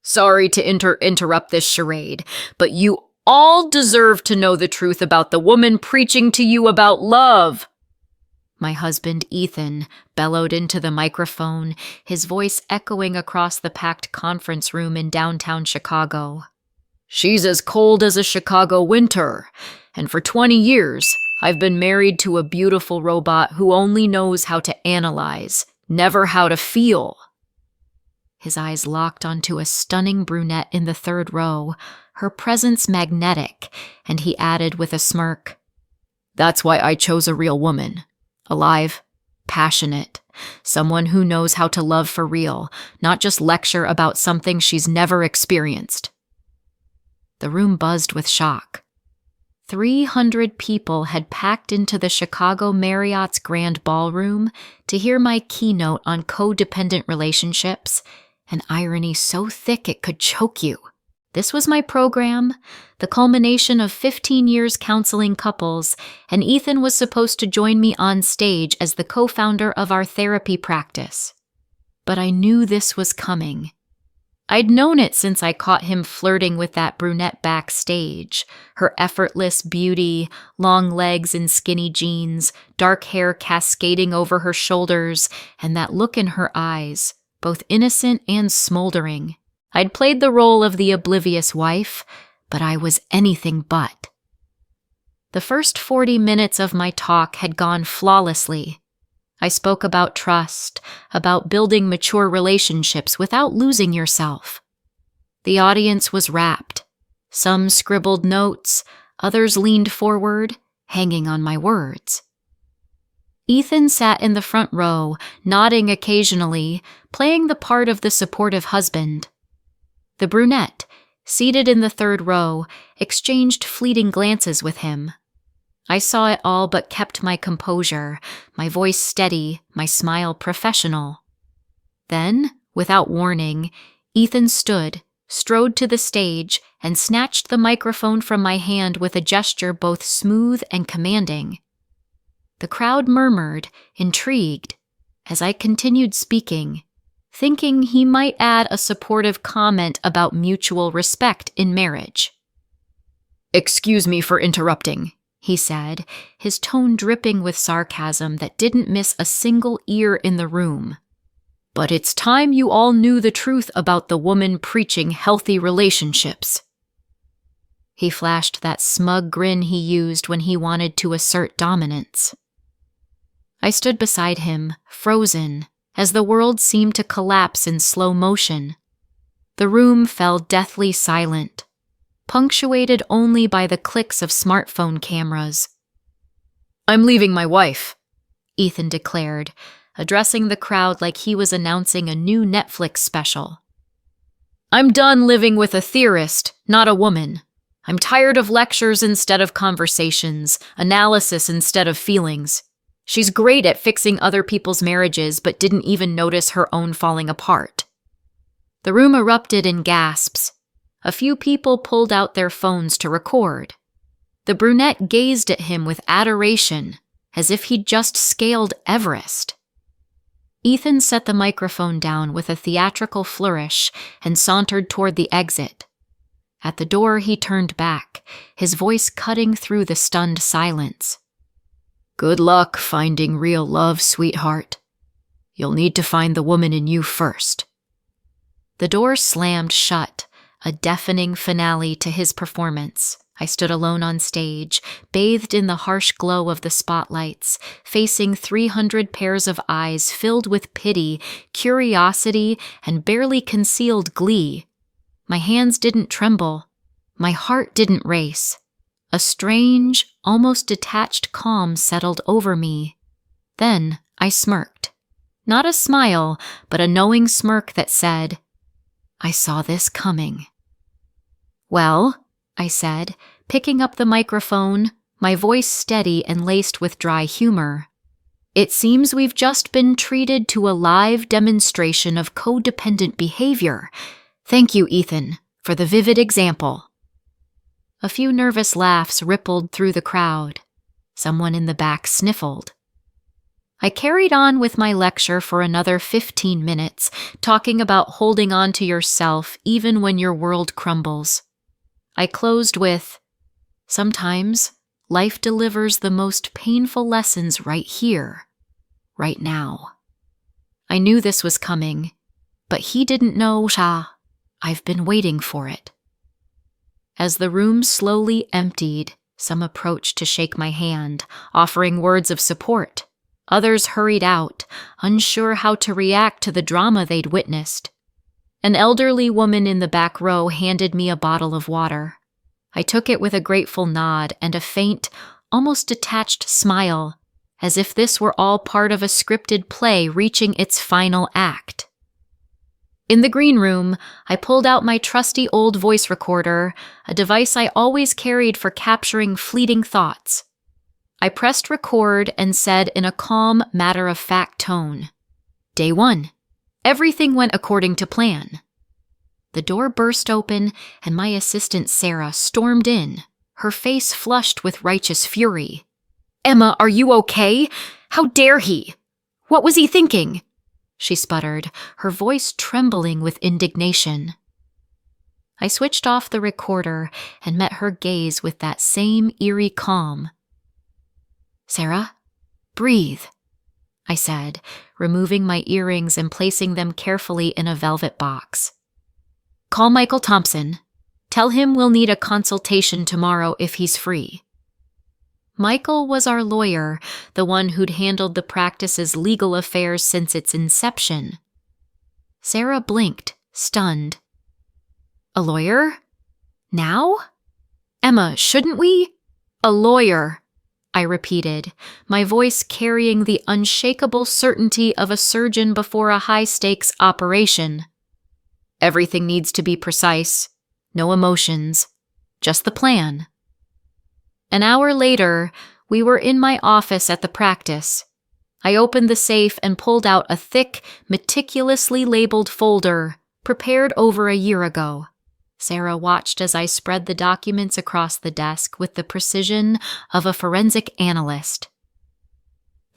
Sorry to interrupt this charade, but you all deserve to know the truth about the woman preaching to you about love. My husband, Ethan, bellowed into the microphone, his voice echoing across the packed conference room in downtown Chicago. She's as cold as a Chicago winter, and for 20 years, I've been married to a beautiful robot who only knows how to analyze, never how to feel. His eyes locked onto a stunning brunette in the third row, her presence magnetic, and he added with a smirk, "That's why I chose a real woman. Alive, passionate, someone who knows how to love for real, not just lecture about something she's never experienced." The room buzzed with shock. 300 people had packed into the Chicago Marriott's Grand Ballroom to hear my keynote on codependent relationships, an irony so thick it could choke you. This was my program, the culmination of 15 years counseling couples, and Ethan was supposed to join me on stage as the co-founder of our therapy practice. But I knew this was coming. I'd known it since I caught him flirting with that brunette backstage, her effortless beauty, long legs in skinny jeans, dark hair cascading over her shoulders, and that look in her eyes, both innocent and smoldering. I'd played the role of the oblivious wife, but I was anything but. The first 40 minutes of my talk had gone flawlessly. I spoke about trust, about building mature relationships without losing yourself. The audience was rapt. Some scribbled notes, others leaned forward, hanging on my words. Ethan sat in the front row, nodding occasionally, playing the part of the supportive husband. The brunette, seated in the third row, exchanged fleeting glances with him. I saw it all but kept my composure, my voice steady, my smile professional. Then, without warning, Ethan stood, strode to the stage, and snatched the microphone from my hand with a gesture both smooth and commanding. The crowd murmured, intrigued, as I continued speaking, thinking he might add a supportive comment about mutual respect in marriage. "Excuse me for interrupting," he said, his tone dripping with sarcasm that didn't miss a single ear in the room. "But it's time you all knew the truth about the woman preaching healthy relationships." He flashed that smug grin he used when he wanted to assert dominance. I stood beside him, frozen, as the world seemed to collapse in slow motion. The room fell deathly silent, punctuated only by the clicks of smartphone cameras. "I'm leaving my wife," Ethan declared, addressing the crowd like he was announcing a new Netflix special. "I'm done living with a theorist, not a woman. I'm tired of lectures instead of conversations, analysis instead of feelings. She's great at fixing other people's marriages, but didn't even notice her own falling apart." The room erupted in gasps. A few people pulled out their phones to record. The brunette gazed at him with adoration, as if he'd just scaled Everest. Ethan set the microphone down with a theatrical flourish and sauntered toward the exit. At the door, he turned back, his voice cutting through the stunned silence. "Good luck finding real love, sweetheart. You'll need to find the woman in you first." The door slammed shut, a deafening finale to his performance. I stood alone on stage, bathed in the harsh glow of the spotlights, facing 300 pairs of eyes filled with pity, curiosity, and barely concealed glee. My hands didn't tremble. My heart didn't race. A strange, almost detached calm settled over me. Then I smirked. Not a smile, but a knowing smirk that said, "I saw this coming." "Well," I said, picking up the microphone, my voice steady and laced with dry humor, "it seems we've just been treated to a live demonstration of codependent behavior. Thank you, Ethan, for the vivid example." A few nervous laughs rippled through the crowd. Someone in the back sniffled. I carried on with my lecture for another 15 minutes, talking about holding on to yourself even when your world crumbles. I closed with, "Sometimes life delivers the most painful lessons right here, right now." I knew this was coming, but he didn't know, I've been waiting for it. As the room slowly emptied, some approached to shake my hand, offering words of support. Others hurried out, unsure how to react to the drama they'd witnessed. An elderly woman in the back row handed me a bottle of water. I took it with a grateful nod and a faint, almost detached smile, as if this were all part of a scripted play reaching its final act. In the green room, I pulled out my trusty old voice recorder, a device I always carried for capturing fleeting thoughts. I pressed record and said in a calm, matter-of-fact tone, "Day 1. Everything went according to plan." The door burst open and my assistant Sarah stormed in, her face flushed with righteous fury. "Emma, are you okay? How dare he? What was he thinking?" she sputtered, her voice trembling with indignation. I switched off the recorder and met her gaze with that same eerie calm. "Sarah, breathe," I said, removing my earrings and placing them carefully in a velvet box. "Call Michael Thompson. Tell him we'll need a consultation tomorrow if he's free." Michael was our lawyer, the one who'd handled the practice's legal affairs since its inception. Sarah blinked, stunned. "A lawyer? Now? Emma, shouldn't we?" "A lawyer," I repeated, my voice carrying the unshakable certainty of a surgeon before a high-stakes operation. "Everything needs to be precise. No emotions. Just the plan." An hour later, we were in my office at the practice. I opened the safe and pulled out a thick, meticulously labeled folder, prepared over a year ago. Sarah watched as I spread the documents across the desk with the precision of a forensic analyst.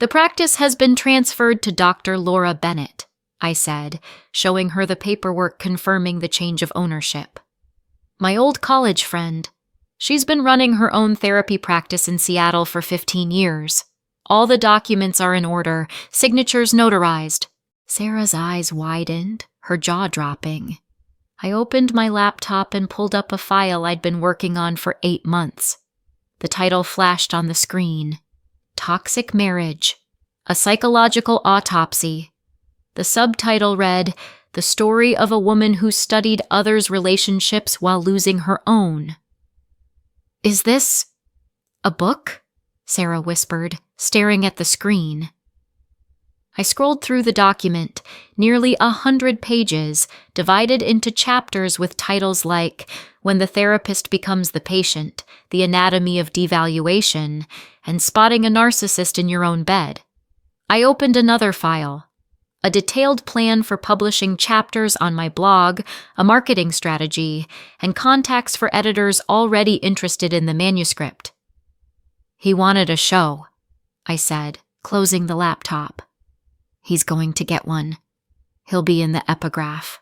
"The practice has been transferred to Dr. Laura Bennett," I said, showing her the paperwork confirming the change of ownership. "My old college friend. She's been running her own therapy practice in Seattle for 15 years. All the documents are in order, signatures notarized." Sarah's eyes widened, her jaw dropping. I opened my laptop and pulled up a file I'd been working on for 8 months. The title flashed on the screen. "Toxic Marriage, a Psychological Autopsy." The subtitle read, "The Story of a Woman Who Studied Others' Relationships While Losing Her Own." "Is this a book?" Sarah whispered, staring at the screen. I scrolled through the document, nearly 100 pages, divided into chapters with titles like "When the Therapist Becomes the Patient," "The Anatomy of Devaluation," and "Spotting a Narcissist in Your Own Bed." I opened another file. A detailed plan for publishing chapters on my blog, a marketing strategy, and contacts for editors already interested in the manuscript. "He wanted a show," I said, closing the laptop. "He's going to get one. He'll be in the epigraph."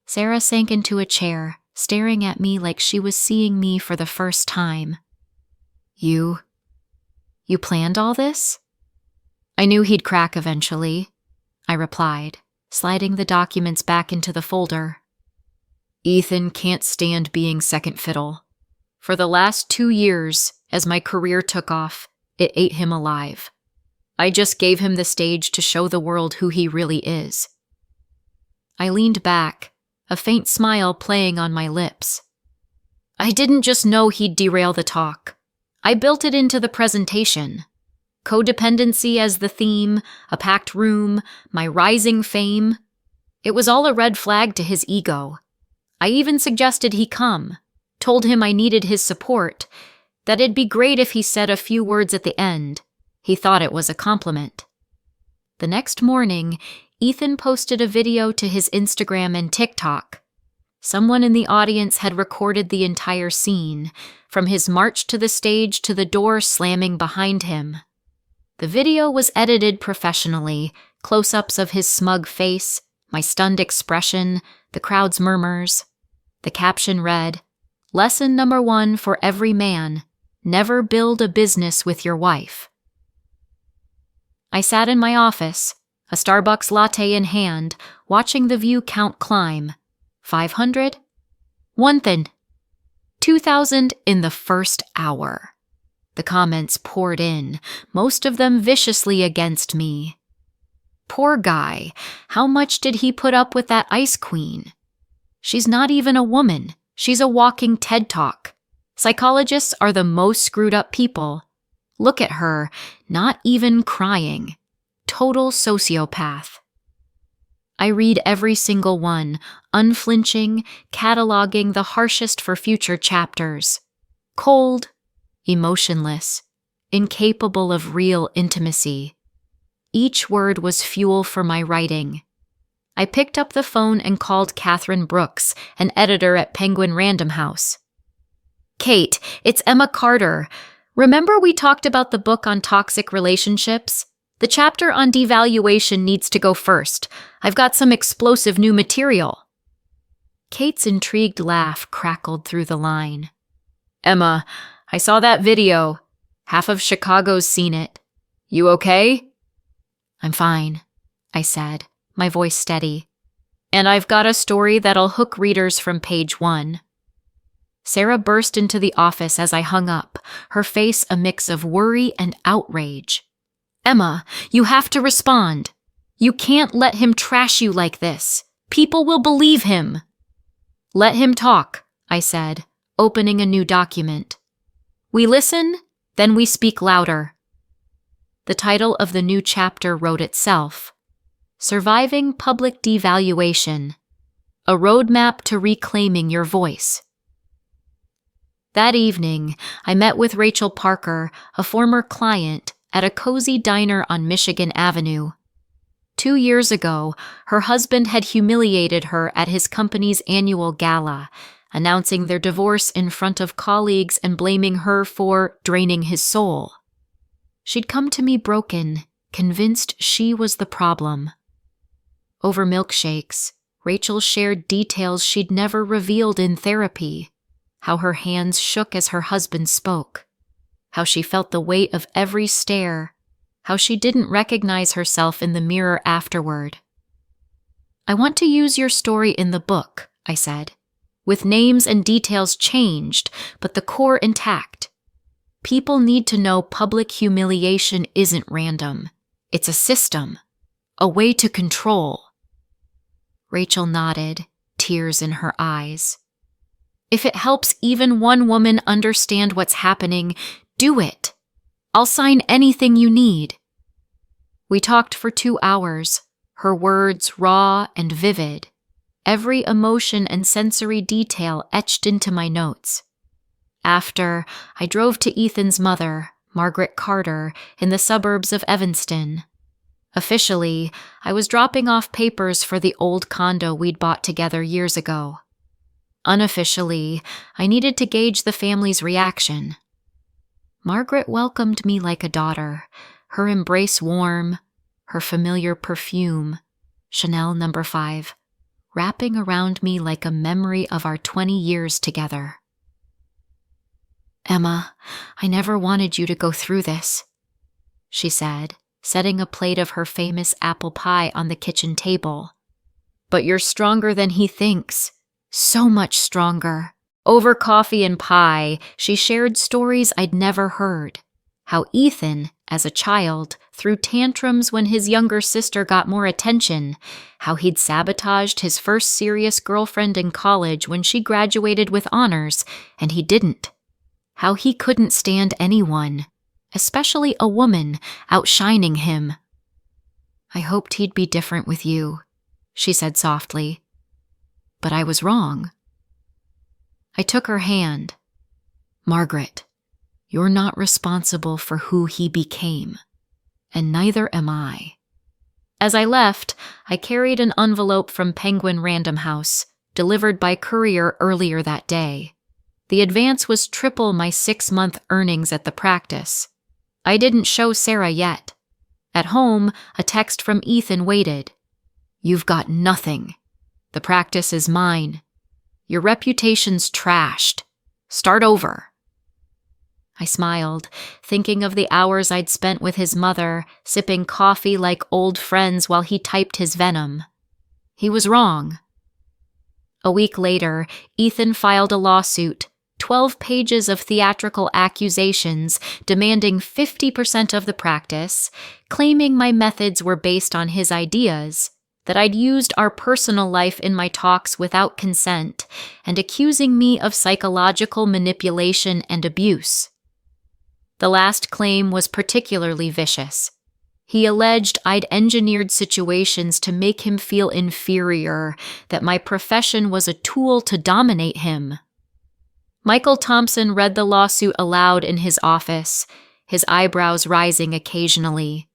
Sarah sank into a chair, staring at me like she was seeing me for the first time. You planned all this?" "I knew he'd crack eventually," I replied, sliding the documents back into the folder. "Ethan can't stand being second fiddle. For the last 2 years, as my career took off, it ate him alive. I just gave him the stage to show the world who he really is." I leaned back, a faint smile playing on my lips. "I didn't just know he'd derail the talk. I built it into the presentation. Codependency as the theme, a packed room, my rising fame. It was all a red flag to his ego. I even suggested he come, told him I needed his support, that it'd be great if he said a few words at the end. He thought it was a compliment." The next morning, Ethan posted a video to his Instagram and TikTok. Someone in the audience had recorded the entire scene, from his march to the stage to the door slamming behind him. The video was edited professionally, close-ups of his smug face, my stunned expression, the crowd's murmurs. The caption read, "Lesson number 1 for every man, never build a business with your wife." I sat in my office, a Starbucks latte in hand, watching the view count climb. 500? 1,000. 2,000 in the first hour. The comments poured in, most of them viciously against me. Poor guy, how much did he put up with that ice queen? She's not even a woman, she's a walking TED Talk. Psychologists are the most screwed up people. Look at her, not even crying. Total sociopath. I read every single one, unflinching, cataloging the harshest for future chapters. Cold, emotionless, incapable of real intimacy. Each word was fuel for my writing. I picked up the phone and called Catherine Brooks, an editor at Penguin Random House. "Kate, it's Emma Carter. Remember we talked about the book on toxic relationships? The chapter on devaluation needs to go first. I've got some explosive new material." Kate's intrigued laugh crackled through the line. "Emma, I saw that video. Half of Chicago's seen it. You okay?" "I'm fine," I said, my voice steady. "And I've got a story that'll hook readers from page 1. Sarah burst into the office as I hung up, her face a mix of worry and outrage. "Emma, you have to respond. You can't let him trash you like this. People will believe him." "Let him talk," I said, opening a new document. "We listen, then we speak louder." The title of the new chapter wrote itself. Surviving Public Devaluation. A Roadmap to Reclaiming Your Voice. That evening, I met with Rachel Parker, a former client, at a cozy diner on Michigan Avenue. 2 years ago, her husband had humiliated her at his company's annual gala, announcing their divorce in front of colleagues and blaming her for draining his soul. She'd come to me broken, convinced she was the problem. Over milkshakes, Rachel shared details she'd never revealed in therapy. How her hands shook as her husband spoke. How she felt the weight of every stare. How she didn't recognize herself in the mirror afterward. "I want to use your story in the book," I said, "with names and details changed, but the core intact. People need to know public humiliation isn't random. It's a system, a way to control." Rachel nodded, tears in her eyes. "If it helps even one woman understand what's happening, do it. I'll sign anything you need." We talked for 2 hours, her words raw and vivid, every emotion and sensory detail etched into my notes. After, I drove to Ethan's mother, Margaret Carter, in the suburbs of Evanston. Officially, I was dropping off papers for the old condo we'd bought together years ago. Unofficially, I needed to gauge the family's reaction. Margaret welcomed me like a daughter, her embrace warm, her familiar perfume, Chanel No. 5, wrapping around me like a memory of our 20 years together. "Emma, I never wanted you to go through this," she said, setting a plate of her famous apple pie on the kitchen table. "But you're stronger than he thinks. So much stronger." Over coffee and pie, she shared stories I'd never heard. How Ethan, as a child, threw tantrums when his younger sister got more attention. How he'd sabotaged his first serious girlfriend in college when she graduated with honors, and he didn't. How he couldn't stand anyone, especially a woman, outshining him. "I hoped he'd be different with you," she said softly. "But I was wrong." I took her hand. "Margaret, you're not responsible for who he became, and neither am I." As I left, I carried an envelope from Penguin Random House, delivered by courier earlier that day. The advance was triple my 6-month earnings at the practice. I didn't show Sarah yet. At home, a text from Ethan waited. "You've got nothing. The practice is mine. Your reputation's trashed. Start over." I smiled, thinking of the hours I'd spent with his mother, sipping coffee like old friends while he typed his venom. He was wrong. A week later, Ethan filed a lawsuit, 12 pages of theatrical accusations demanding 50% of the practice, claiming my methods were based on his ideas, that I'd used our personal life in my talks without consent, and accusing me of psychological manipulation and abuse. The last claim was particularly vicious. He alleged I'd engineered situations to make him feel inferior, that my profession was a tool to dominate him. Michael Thompson read the lawsuit aloud in his office, his eyebrows rising occasionally.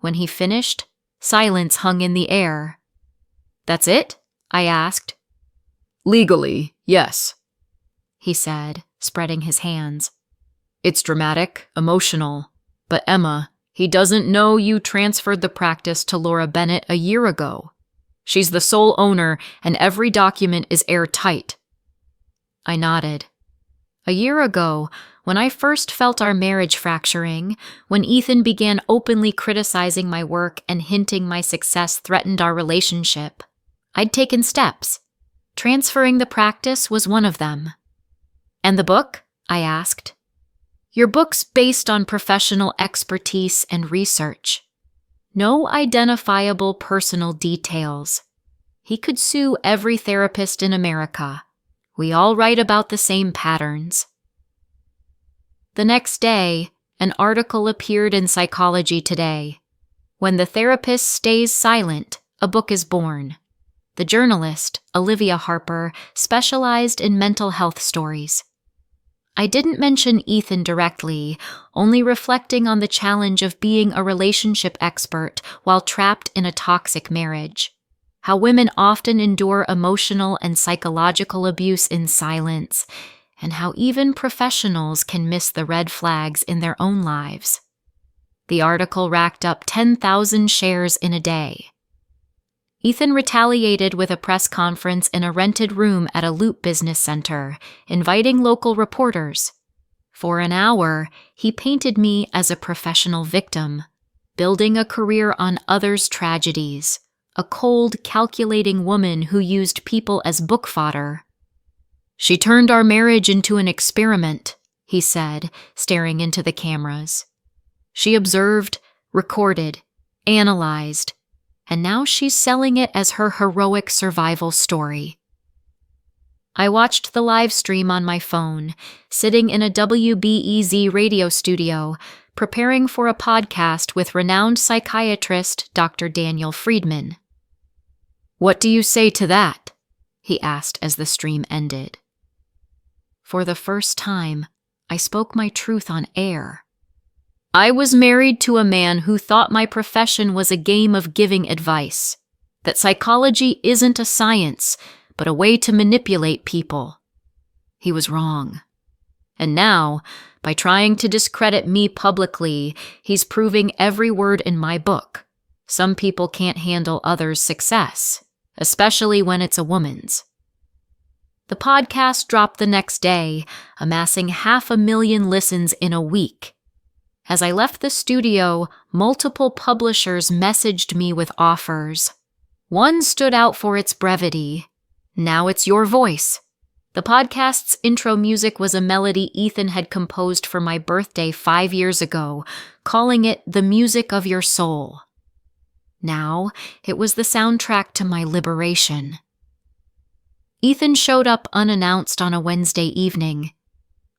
When he finished, silence hung in the air. "That's it?" I asked. "Legally, yes," he said, spreading his hands. "It's dramatic, emotional, but Emma, he doesn't know you transferred the practice to Laura Bennett a year ago. She's the sole owner, and every document is airtight." I nodded. A year ago, when I first felt our marriage fracturing, when Ethan began openly criticizing my work and hinting my success threatened our relationship, I'd taken steps. Transferring the practice was one of them. "And the book?" I asked. "Your book's based on professional expertise and research. No identifiable personal details. He could sue every therapist in America. We all write about the same patterns." The next day, an article appeared in Psychology Today. "When the therapist stays silent, a book is born." The journalist, Olivia Harper, specialized in mental health stories. I didn't mention Ethan directly, only reflecting on the challenge of being a relationship expert while trapped in a toxic marriage. How women often endure emotional and psychological abuse in silence, and how even professionals can miss the red flags in their own lives. The article racked up 10,000 shares in a day. Ethan retaliated with a press conference in a rented room at a Loop business center, inviting local reporters. For an hour, he painted me as a professional victim, building a career on others' tragedies, a cold, calculating woman who used people as book fodder. "She turned our marriage into an experiment," he said, staring into the cameras. "She observed, recorded, analyzed, and now she's selling it as her heroic survival story." I watched the live stream on my phone, sitting in a WBEZ radio studio, preparing for a podcast with renowned psychiatrist Dr. Daniel Friedman. "What do you say to that?" he asked as the stream ended. For the first time, I spoke my truth on air. I was married to a man who thought my profession was a game of giving advice, that psychology isn't a science, but a way to manipulate people. He was wrong. And now, by trying to discredit me publicly, he's proving every word in my book. Some people can't handle others' success, especially when it's a woman's. The podcast dropped the next day, amassing 500,000 listens in a week. As I left the studio, multiple publishers messaged me with offers. One stood out for its brevity. "Now it's your voice." The podcast's intro music was a melody Ethan had composed for my birthday 5 years ago, calling it "the music of your soul." Now, it was the soundtrack to my liberation. Ethan showed up unannounced on a Wednesday evening.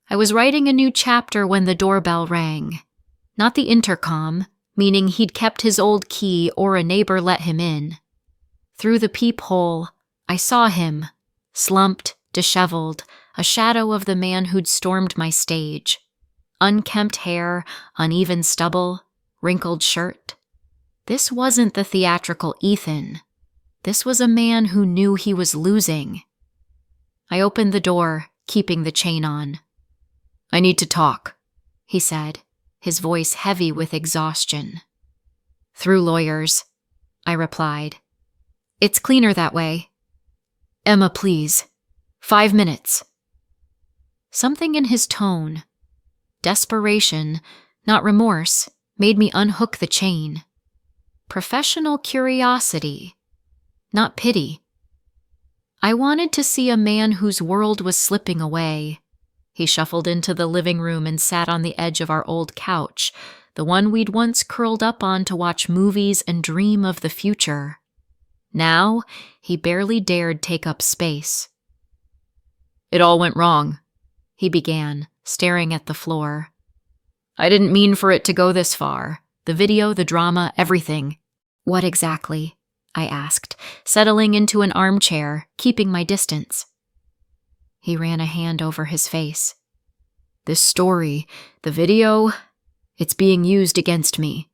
I was writing a new chapter when the doorbell rang. Not the intercom, meaning he'd kept his old key or a neighbor let him in. Through the peephole, I saw him, slumped, disheveled, a shadow of the man who'd stormed my stage. Unkempt hair, uneven stubble, wrinkled shirt. This wasn't the theatrical Ethan. This was a man who knew he was losing. I opened the door, keeping the chain on. "I need to talk," he said, his voice heavy with exhaustion. "Through lawyers," I replied. "It's cleaner that way." "Emma, please. 5 minutes." Something in his tone, desperation, not remorse, made me unhook the chain. Professional curiosity, not pity. I wanted to see a man whose world was slipping away. He shuffled into the living room and sat on the edge of our old couch, the one we'd once curled up on to watch movies and dream of the future. Now, he barely dared take up space. "It all went wrong," he began, staring at the floor. "I didn't mean for it to go this far. The video, the drama, everything." "What exactly?" I asked, settling into an armchair, keeping my distance. He ran a hand over his face. "This story, the video, it's being used against me.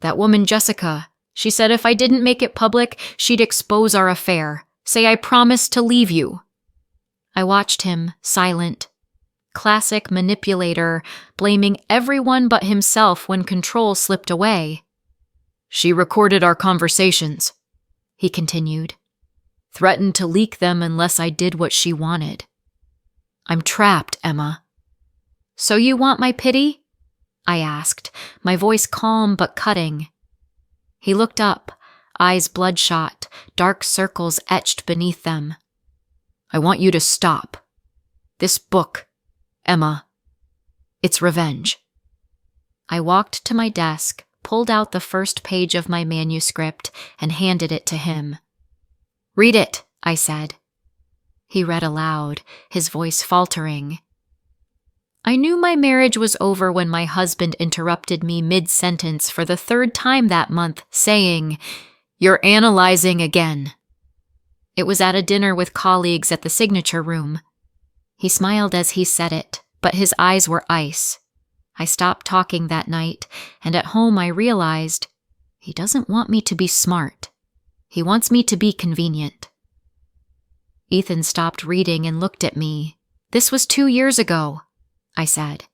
That woman Jessica, she said if I didn't make it public, she'd expose our affair, say I promised to leave you." I watched him, silent. Classic manipulator, blaming everyone but himself when control slipped away. "She recorded our conversations," he continued. "Threatened to leak them unless I did what she wanted. I'm trapped, Emma." "So you want my pity?" I asked, my voice calm but cutting. He looked up, eyes bloodshot, dark circles etched beneath them. "I want you to stop. This book, Emma, it's revenge." I walked to my desk, pulled out the first page of my manuscript, and handed it to him. "Read it," I said. He read aloud, his voice faltering. I knew my marriage was over when my husband interrupted me mid-sentence for the 3rd time that month, saying, "You're analyzing again." It was at a dinner with colleagues at the signature room. He smiled as he said it, but his eyes were ice. I stopped talking that night, and at home I realized he doesn't want me to be smart. He wants me to be convenient. Ethan stopped reading and looked at me. "This was 2 years ago," I said.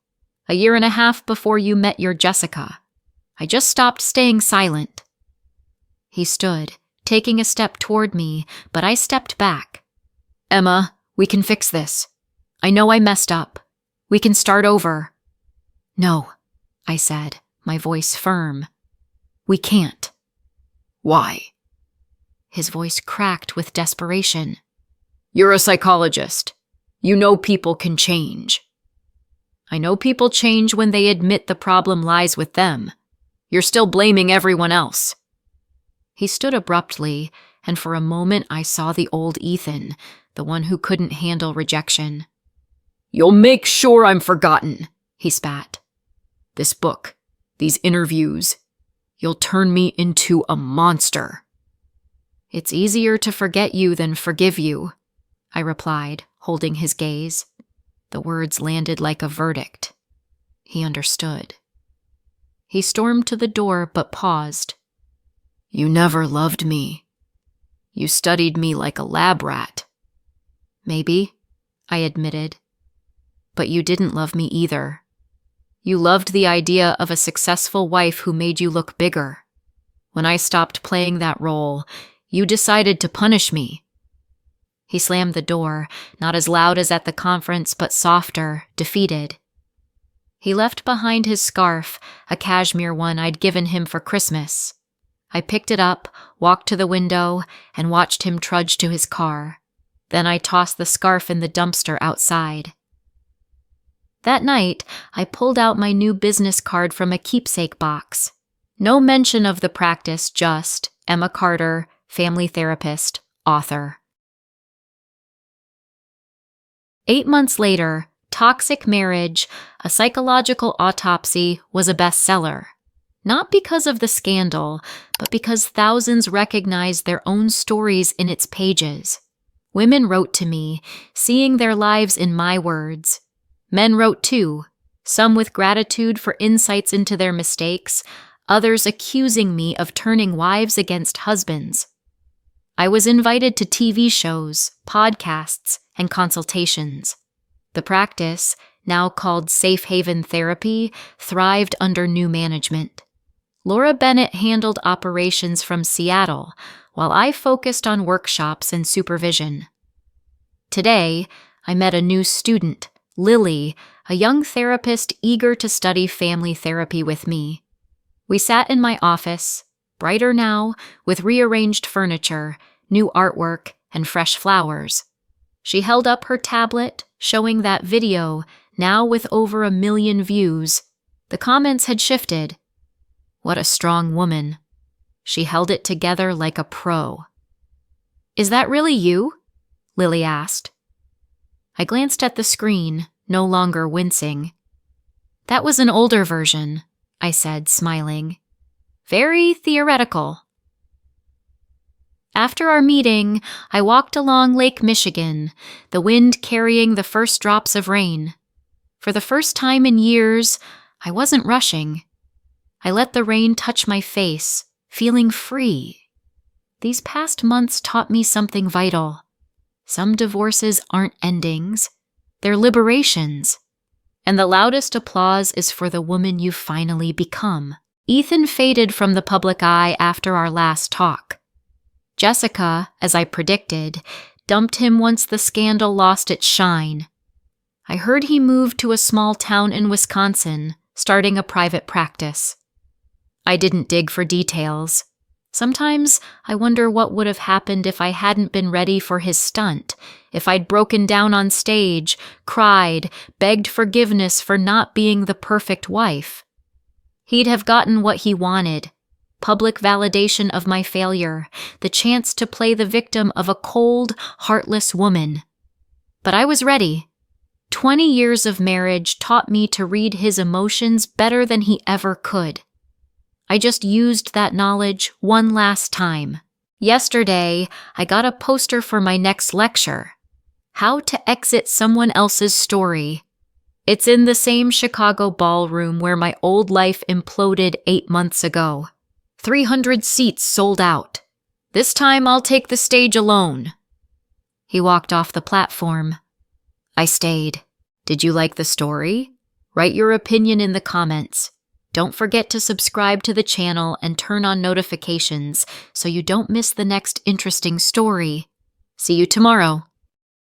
"A year and a half before you met your Jessica. I just stopped staying silent." He stood, taking a step toward me, but I stepped back. "Emma, we can fix this. I know I messed up. We can start over." "No," I said, my voice firm. "We can't." "Why?" His voice cracked with desperation. "You're a psychologist. You know people can change." "I know people change when they admit the problem lies with them. You're still blaming everyone else." He stood abruptly, and for a moment I saw the old Ethan, the one who couldn't handle rejection. "You'll make sure I'm forgotten," he spat. "This book, these interviews, you'll turn me into a monster." "It's easier to forget you than forgive you," I replied, holding his gaze. The words landed like a verdict. He understood. He stormed to the door but paused. "You never loved me. You studied me like a lab rat." "Maybe," I admitted. "But you didn't love me either. You loved the idea of a successful wife who made you look bigger. When I stopped playing that role, you decided to punish me." He slammed the door, not as loud as at the conference, but softer, defeated. He left behind his scarf, a cashmere one I'd given him for Christmas. I picked it up, walked to the window, and watched him trudge to his car. Then I tossed the scarf in the dumpster outside. That night, I pulled out my new business card from a keepsake box. No mention of the practice, just Emma Carter, family therapist, author. 8 months later, Toxic Marriage, a Psychological Autopsy was a bestseller. Not because of the scandal, but because thousands recognized their own stories in its pages. Women wrote to me, seeing their lives in my words. Men wrote too, some with gratitude for insights into their mistakes, others accusing me of turning wives against husbands. I was invited to TV shows, podcasts, and consultations. The practice, now called Safe Haven Therapy, thrived under new management. Laura Bennett handled operations from Seattle, while I focused on workshops and supervision. Today, I met a new student, Lily, a young therapist eager to study family therapy with me. We sat in my office, brighter now, with rearranged furniture, new artwork, and fresh flowers. She held up her tablet, showing that video, now with over 1 million views. The comments had shifted. What a strong woman. She held it together like a pro. "Is that really you?" Lily asked. I glanced at the screen, no longer wincing. "That was an older version," I said, smiling. "Very theoretical." After our meeting, I walked along Lake Michigan, the wind carrying the first drops of rain. For the first time in years, I wasn't rushing. I let the rain touch my face, feeling free. These past months taught me something vital. Some divorces aren't endings, they're liberations. And the loudest applause is for the woman you've finally become. Ethan faded from the public eye after our last talk. Jessica, as I predicted, dumped him once the scandal lost its shine. I heard he moved to a small town in Wisconsin, starting a private practice. I didn't dig for details. Sometimes I wonder what would have happened if I hadn't been ready for his stunt, if I'd broken down on stage, cried, begged forgiveness for not being the perfect wife. He'd have gotten what he wanted. Public validation of my failure, the chance to play the victim of a cold, heartless woman. But I was ready. 20 years of marriage taught me to read his emotions better than he ever could. I just used that knowledge one last time. Yesterday, I got a poster for my next lecture. How to Exit Someone Else's Story. It's in the same Chicago ballroom where my old life imploded 8 months ago. 300 seats sold out. This time I'll take the stage alone. He walked off the platform. I stayed. Did you like the story? Write your opinion in the comments. Don't forget to subscribe to the channel and turn on notifications so you don't miss the next interesting story. See you tomorrow.